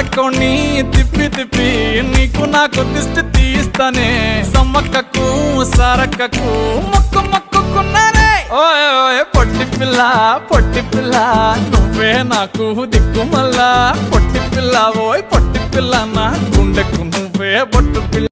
పడకోని తిప్పి తిప్పి నీకు నాకు దిష్టి తీస్తానే సమ్మక్కకు సారక్కకు మొక్కు మొక్కుకున్నానే ఓయ్ ఓయ్ పొట్టి పిల్ల నువ్వే నాకు దిక్కుమల్లా పొట్టి పిల్ల ఓయ్ పొట్టి పిల్ల నా గుండెకు నువ్వే బొట్టు పిల్ల